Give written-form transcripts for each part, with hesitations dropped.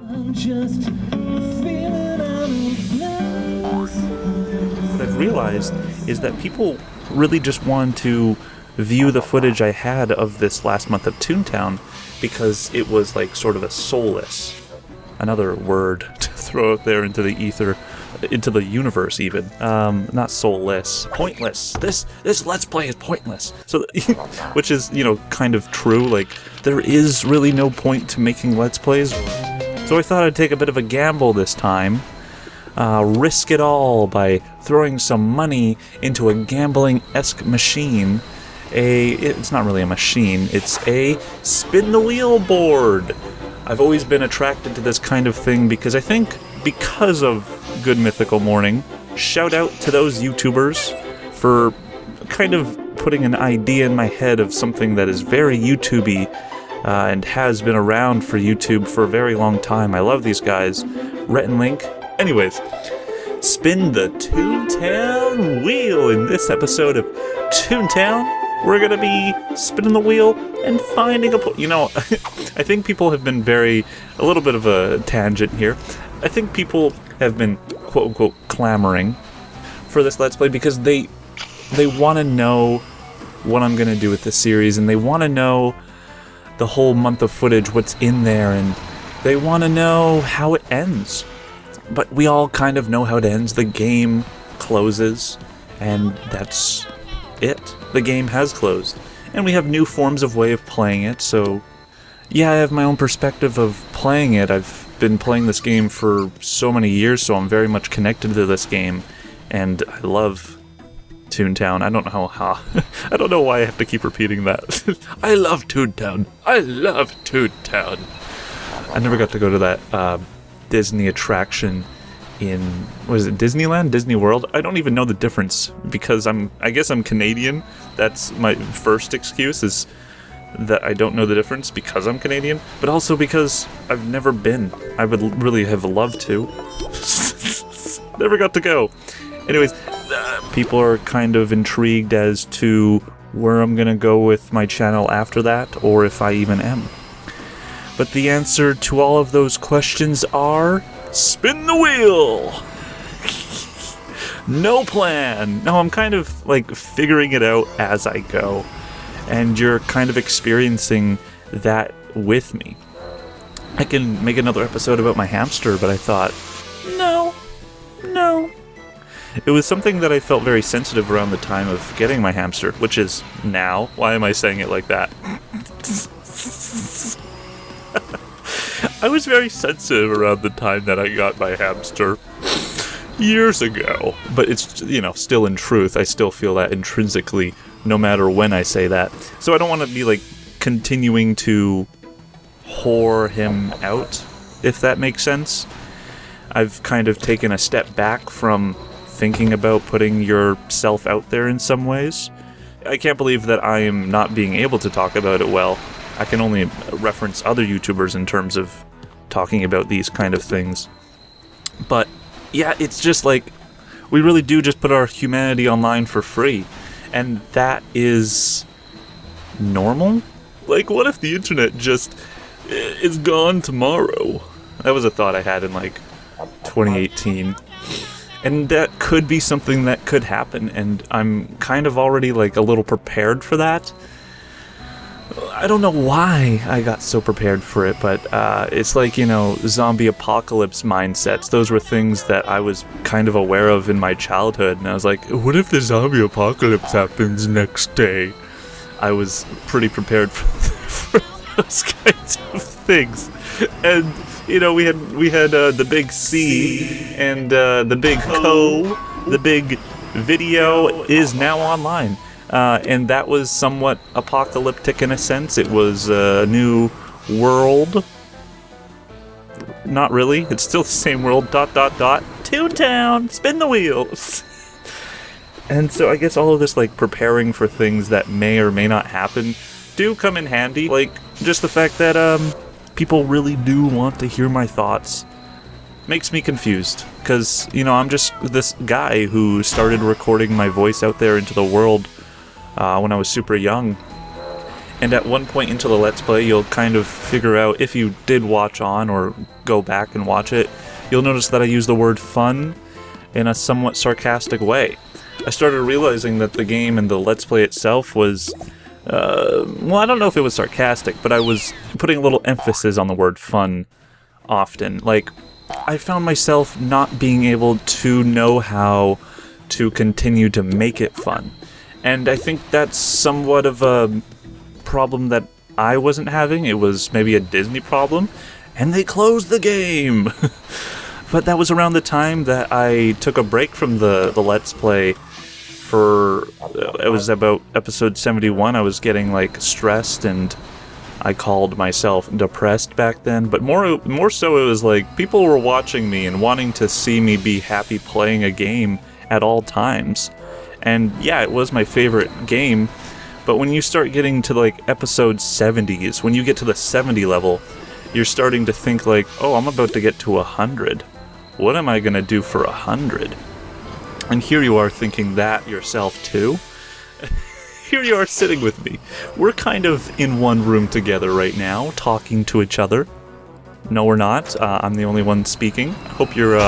I'm just feeling out of place. What I've realized is that people really just wanted to view the footage I had of this last month of Toontown because it was like sort of a soulless, another word to throw out there into the ether, into the universe even. Not soulless, pointless. This Let's Play is pointless. So, which is, you know, kind of true. Like, there is really no point to making Let's Plays. So I thought I'd take a bit of a gamble this time. Risk it all by throwing some money into a gambling-esque machine. It's not really a machine, it's a spin the wheel board. I've always been attracted to this kind of thing because I think because of Good Mythical Morning, shout out to those YouTubers for kind of putting an idea in my head of something that is very YouTube-y and has been around for YouTube for a very long time. I love these guys. Rhett and Link. Anyways, spin the Toontown wheel. In this episode of Toontown, we're gonna be spinning the wheel and finding a you know, I think people have been a little bit of a tangent here. I think people have been quote-unquote clamoring for this Let's Play because they want to know what I'm gonna do with this series, and they want to know the whole month of footage, what's in there, and they want to know how it ends. But we all kind of know how it ends. The game closes, and that's it. The game has closed. And we have new forms of way of playing it, so yeah, I have my own perspective of playing it. I've been playing this game for so many years, so I'm very much connected to this game, and I love Toontown. I don't know how. I don't know why I have to keep repeating that. I love Toontown. I love Toontown. I never got to go to that Disney attraction in, what is it, Disneyland? Disney World? I don't even know the difference because I guess I'm Canadian. That's my first excuse, is that I don't know the difference because I'm Canadian, but also because I've never been. I would really have loved to. Never got to go. Anyways, people are kind of intrigued as to where I'm gonna go with my channel after that, or if I even am. But the answer to all of those questions are spin the wheel! No plan! No, I'm kind of like figuring it out as I go, and you're kind of experiencing that with me. I can make another episode about my hamster, but I thought, no. It was something that I felt very sensitive around the time of getting my hamster, which is now. Why am I saying it like that? I was very sensitive around the time that I got my hamster years ago. But it's, you know, still in truth, I still feel that intrinsically, no matter when I say that. So I don't want to be, like, continuing to whore him out, if that makes sense. I've kind of taken a step back from thinking about putting yourself out there in some ways. I can't believe that I am not being able to talk about it well. I can only reference other YouTubers in terms of talking about these kind of things. But yeah, it's just like, we really do just put our humanity online for free. And that is normal? Like, what if the internet just is gone tomorrow? That was a thought I had in like 2018. And that could be something that could happen, and I'm kind of already like a little prepared for that. I don't know why I got so prepared for it, but it's like, you know, zombie apocalypse mindsets. Those were things that I was kind of aware of in my childhood, and I was like, what if the zombie apocalypse happens next day? I was pretty prepared for those kinds of things. And you know, we had the big C and the big Co. The big video is now online. And that was somewhat apocalyptic in a sense. It was a new world. Not really. It's still the same world. ... Toontown! Spin the wheels! And so I guess all of this, like, preparing for things that may or may not happen do come in handy. Like, just the fact that, people really do want to hear my thoughts makes me confused, because, you know, I'm just this guy who started recording my voice out there into the world when I was super young, And at one point into the Let's Play, you'll kind of figure out, if you did watch on or go back and watch it, you'll notice that I use the word fun in a somewhat sarcastic way. I started realizing that the game and the Let's Play itself was, well, I don't know if it was sarcastic, but I was putting a little emphasis on the word fun often. Like, I found myself not being able to know how to continue to make it fun. And I think that's somewhat of a problem that I wasn't having. It was maybe a Disney problem, and they closed the game. But that was around the time that I took a break from the Let's Play for, it was about episode 71. I was getting like stressed, and I called myself depressed back then, but more so it was like people were watching me and wanting to see me be happy playing a game at all times. And yeah, it was my favorite game. But when you start getting to like episode 70s, when you get to the 70 level, you're starting to think like, oh, I'm about to get to 100. What am I gonna do for 100? And here you are thinking that yourself too. Here you are sitting with me. We're kind of in one room together right now, talking to each other. No, we're not. I'm the only one speaking. I hope you're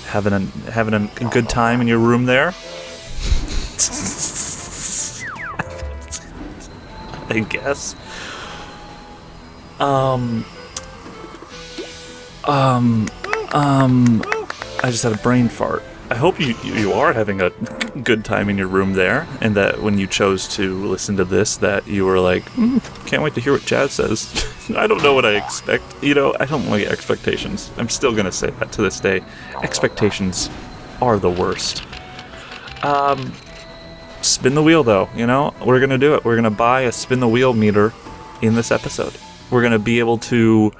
having a good time in your room there. I guess. I just had a brain fart. I hope you are having a good time in your room there, and that when you chose to listen to this, that you were like, can't wait to hear what Chaz says. I don't know what I expect. You know, I don't like expectations. I'm still gonna say that to this day. Expectations are the worst. Spin the wheel, though, you know? We're gonna do it. We're gonna buy a spin the wheel meter in this episode. We're gonna be able to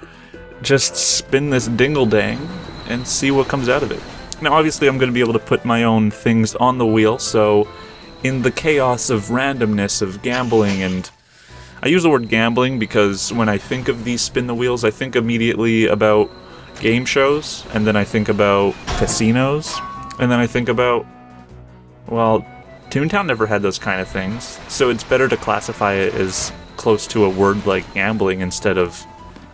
just spin this dingle-dang and see what comes out of it. Now, obviously, I'm going to be able to put my own things on the wheel, so in the chaos of randomness of gambling, and I use the word gambling because when I think of these spin the wheels, I think immediately about game shows, and then I think about casinos, and then I think about, well, Toontown never had those kind of things, so it's better to classify it as close to a word like gambling instead of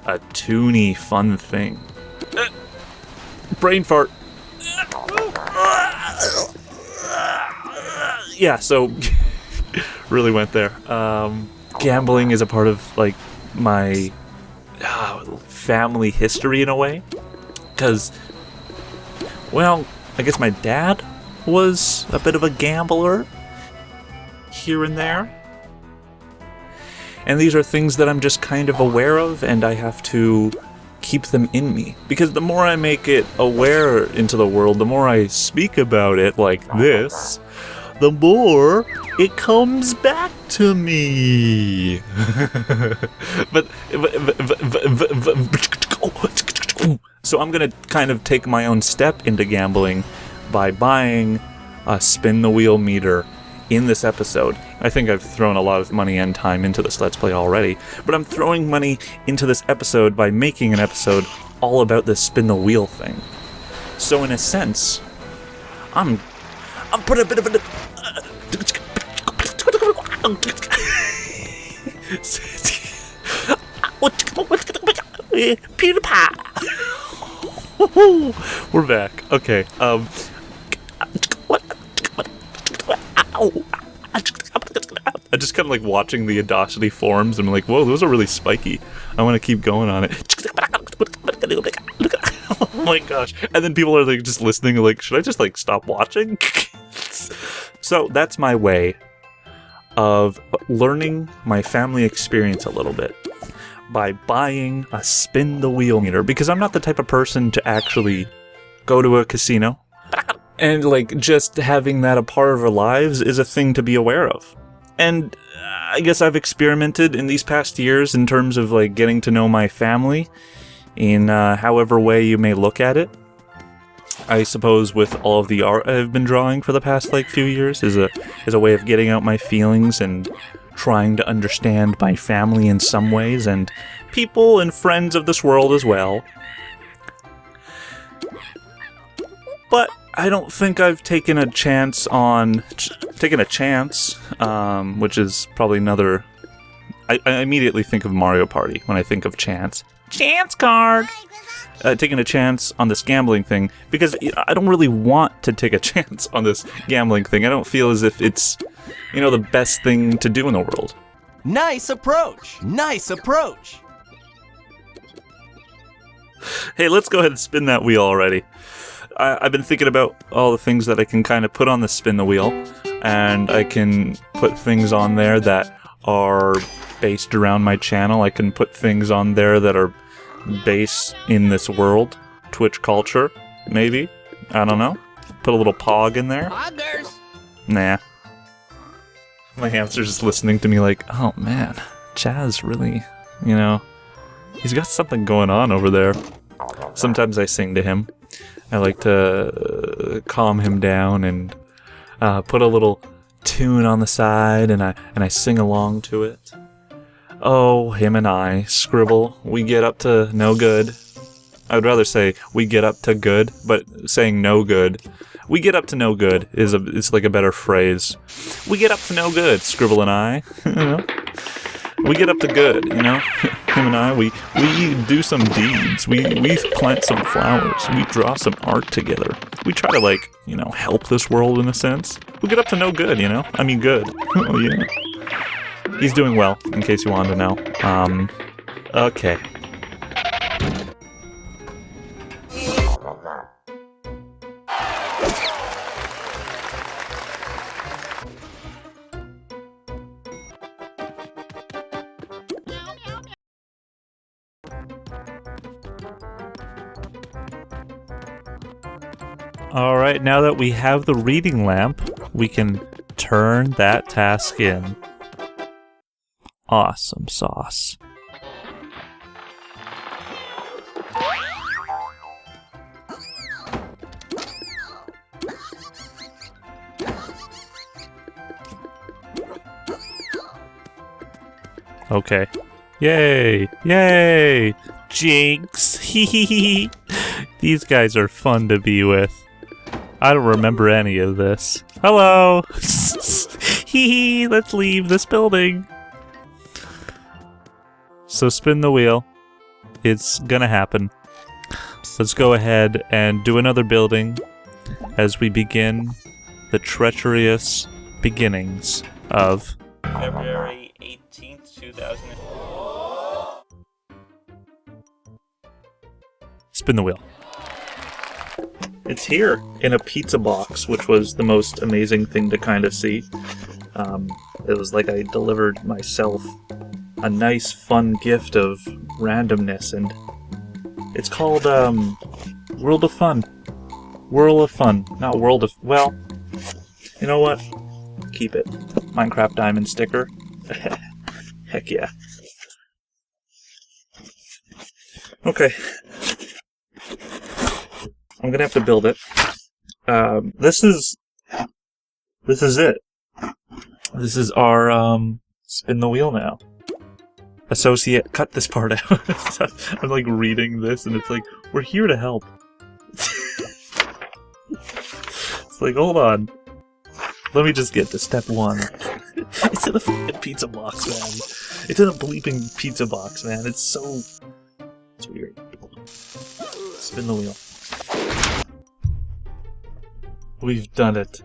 a toony fun thing. Brain fart. Yeah, so really went there. Gambling is a part of like my family history in a way, because, well, I guess my dad was a bit of a gambler here and there, and these are things that I'm just kind of aware of, and I have to keep them in me, because the more I make it aware into the world, the more I speak about it like this, the more it comes back to me. So I'm gonna kind of take my own step into gambling by buying a spin the wheel meter in this episode. I think I've thrown a lot of money and time into this Let's Play already, but I'm throwing money into this episode by making an episode all about this spin the wheel thing. So in a sense, I'm putting a bit of a PewDiePie. We're back. Okay. I just kind of like watching the Audacity forums, and I'm like, whoa, those are really spiky. I want to keep going on it. Oh my gosh. And then people are like just listening, like, should I just like stop watching? So that's my way of learning my family experience a little bit, by buying a spin the wheel meter, because I'm not the type of person to actually go to a casino. And, like, just having that a part of our lives is a thing to be aware of. And I guess I've experimented in these past years in terms of, like, getting to know my family in however way you may look at it. I suppose with all of the art I've been drawing for the past, like, few years is a way of getting out my feelings and trying to understand my family in some ways, and people and friends of this world as well. But I don't think I've taken a chance on... which is probably another... I immediately think of Mario Party when I think of chance. Chance card! Taking a chance on this gambling thing, because I don't really want to take a chance on this gambling thing. I don't feel as if it's, you know, the best thing to do in the world. Nice approach! Nice approach! Hey, let's go ahead and spin that wheel already. I've been thinking about all the things that I can kind of put on the spin the wheel, and I can put things on there that are based around my channel. I can put things on there that are based in this world. Twitch culture, maybe. I don't know. Put a little pog in there. Poggers! Nah. My hamster's just listening to me like, oh man, Chaz really, you know, he's got something going on over there. Sometimes I sing to him. I like to calm him down and put a little tune on the side, and I sing along to it. Oh, him and I scribble. We get up to no good. I would rather say we get up to good, but saying no good. We get up to no good it's like a better phrase. We get up to no good, Scribble and I. You know? We get up to good, you know? Him and I, we do some deeds. We plant some flowers. We draw some art together. We try to, like, you know, help this world in a sense. We get up to no good, you know? I mean good. Oh, yeah. He's doing well, in case you wanted to know. Okay. Alright, now that we have the reading lamp, we can turn that task in. Awesome sauce. Okay. Yay! Yay! Jinx! Hee. These guys are fun to be with. I don't remember any of this. Hello! Hee, let's leave this building. So spin the wheel. It's gonna happen. Let's go ahead and do another building as we begin the treacherous beginnings of February 18th, 2000. Spin the wheel. It's here in a pizza box, which was the most amazing thing to kind of see. It was like I delivered myself a nice, fun gift of randomness, and it's called World of Fun. World of Fun, not World of... Well, you know what? Keep it. Minecraft Diamond sticker. Heck yeah. Okay. I'm gonna have to build it. This is it. This is our spin the wheel now. Associate, cut this part out. I'm like reading this and it's like, we're here to help. It's like, hold on. Let me just get to step one. It's in a fucking pizza box, man. It's in a bleeping pizza box, man. It's so... It's weird. Spin the wheel. We've done it.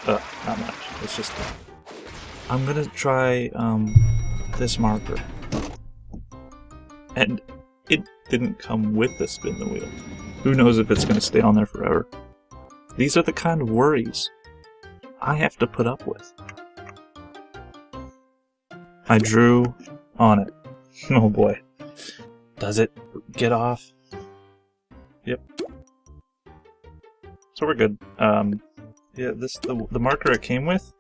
Not much. It's just... I'm gonna try, this marker. And it didn't come with the spin the wheel. Who knows if it's gonna stay on there forever. These are the kind of worries I have to put up with. I drew on it. Oh boy. Does it get off? Yep. So we're good. Yeah, the marker it came with,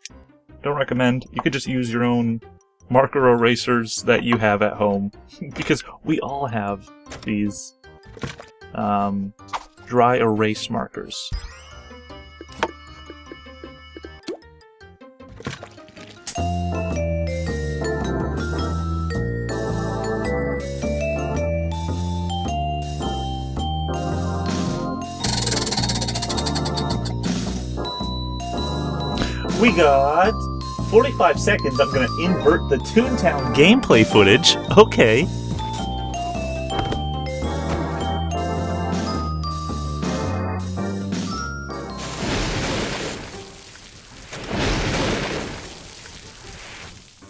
don't recommend. You could just use your own marker erasers that you have at home. Because we all have these dry erase markers. We got 45 seconds. I'm gonna invert the ToonTown gameplay footage. Okay.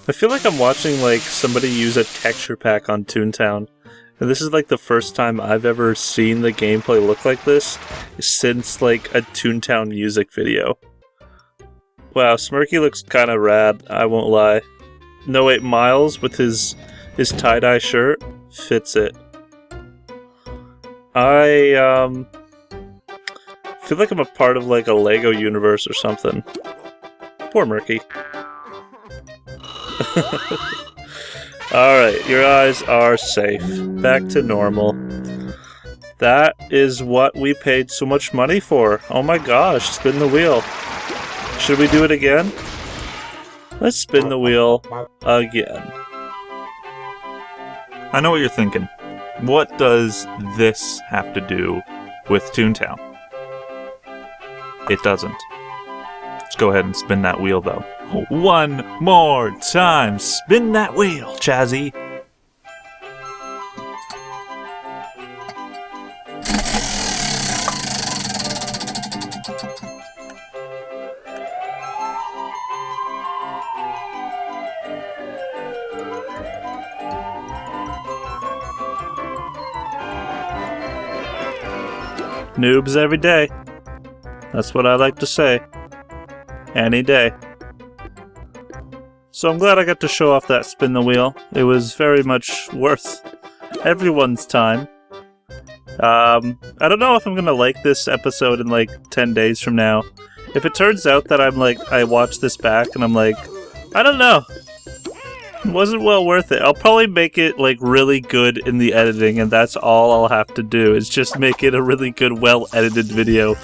I feel like I'm watching like somebody use a texture pack on ToonTown. And this is like the first time I've ever seen the gameplay look like this since like a ToonTown music video. Wow, Smirky looks kind of rad, I won't lie. No wait, Miles with his tie-dye shirt fits it. I feel like I'm a part of like a Lego universe or something. Poor Murky. Alright, your eyes are safe. Back to normal. That is what we paid so much money for. Oh my gosh, spin the wheel. Should we do it again? Let's spin the wheel again. I know what you're thinking. What does this have to do with ToonTown? It doesn't. Let's go ahead and spin that wheel though. One more time! Spin that wheel, Chazzy! Noobs every day. That's what I like to say. Any day. So I'm glad I got to show off that spin the wheel. It was very much worth everyone's time. I don't know if I'm gonna like this episode in like 10 days from now. If it turns out that I'm like, I watch this back and I'm like, I don't know. It wasn't well worth it. I'll probably make it like really good in the editing, and that's all I'll have to do is just make it a really good, well-edited video.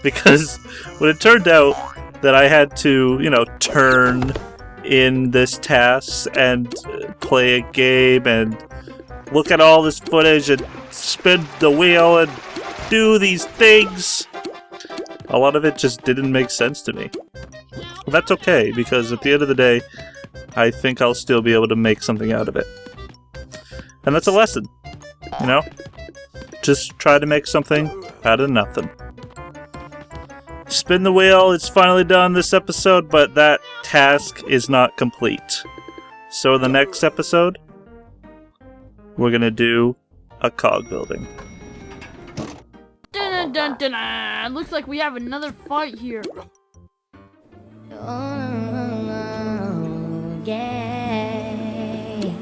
Because when it turned out that I had to, you know, turn in this task and play a game and look at all this footage and spin the wheel and do these things, a lot of it just didn't make sense to me. Well, that's okay, because at the end of the day, I think I'll still be able to make something out of it. And that's a lesson, you know? Just try to make something out of nothing. Spin the wheel, it's finally done this episode, but that task is not complete. So in the next episode, we're gonna do a cog building. Dun, dun, dun, dun. Looks like we have another fight here. Oh, yeah.